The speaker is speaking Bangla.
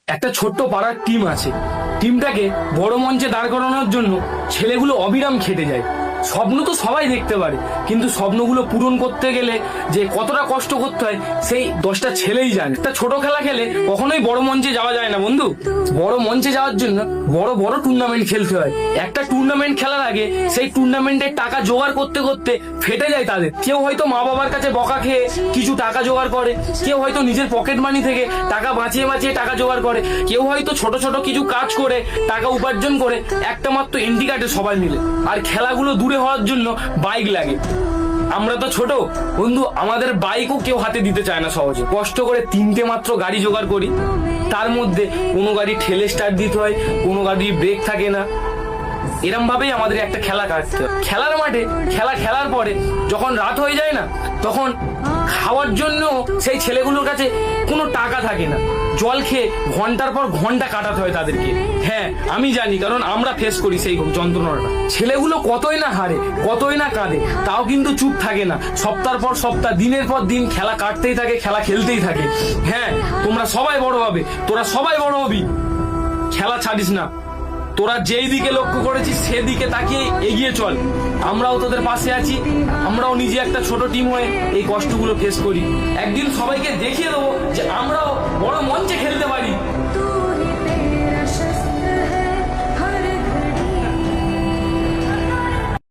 একটা ছোট্ট পাড়ার টিম আছে। টিমটাকে বড় মঞ্চে দাঁড় করানোর জন্য ছেলেগুলো অবিরাম খেটে যায়। স্বপ্ন তো সবাই দেখতে পারে, কিন্তু স্বপ্নগুলো পূরণ করতে গেলে যে কতটা কষ্ট করতে হয় সেই 10টা ছেলেই জানে। একটা ছোট খেলা খেলে কখনোই বড় মঞ্চে যাওয়া যায় না বন্ধু। বড় মঞ্চে যাওয়ার জন্য বড় বড় টুর্নামেন্ট খেলতে হয়। একটা টুর্নামেন্ট খেলার আগে সেই টুর্নামেন্টের টাকা জোগাড় করতে করতে ফেটে যায় তাদের। কেউ হয়তো মা বাবার কাছে বকা খেয়ে কিছু টাকা জোগাড় করে, কেউ হয়তো নিজের পকেট মানি থেকে টাকা বাঁচিয়ে বাঁচিয়ে টাকা জোগাড় করে, কেউ হয়তো ছোট ছোট কিছু কাজ করে টাকা উপার্জন করে একটা মাত্র এন্ট্রি কাটে সবাই মিলে। আর খেলাগুলো দূরে হওয়ার জন্য বাইক লাগে। আমরা তো ছোট বন্ধু, আমাদের বাইকও কেউ হাতে দিতে চায় না সহজে। কষ্ট করে 3টে মাত্র গাড়ি জোগাড় করি, তার মধ্যে কোনো গাড়ি ঠেলে স্টার্ট দিতে হয়, কোনো গাড়ি ব্রেক থাকে না। এরম ভাবেই আমাদের একটা খেলা কাটতে হয়। খেলার মাঠে খেলা খেলার পরে যখন রাত হয়ে যায় না, তখন খাওয়ার জন্য সেই ছেলেগুলোর কাছে কোনো টাকা থাকে না। জল খেয়ে ঘন্টার পর ঘন্টা কাটাতে হয় তাদেরকে। হ্যাঁ আমি জানি, কারণ আমরা ফেস করি সেই যন্ত্রণাটা। ছেলেগুলো কতই না হারে, কতই না কাঁদে, তাও কিন্তু চুপ থাকে না। সপ্তাহ পর সপ্তাহ, দিনের পর দিন খেলা কাটতেই থাকে, খেলা খেলতেই থাকে। হ্যাঁ তোমরা সবাই বড় হবে, তোরা সবাই বড় হবি, খেলা ছাড়িস না। তোরা যেই দিকে লক্ষ্য করেছিস সেদিকে তাকিয়ে এগিয়ে চল। আমরাও তোদের পাশে আছি। আমরাও নিজে একটা ছোট টিম হয়ে এই কষ্টগুলো ফেস করি। একদিন সবাইকে দেখিয়ে দেবো যে আমরাও বড় মঞ্চে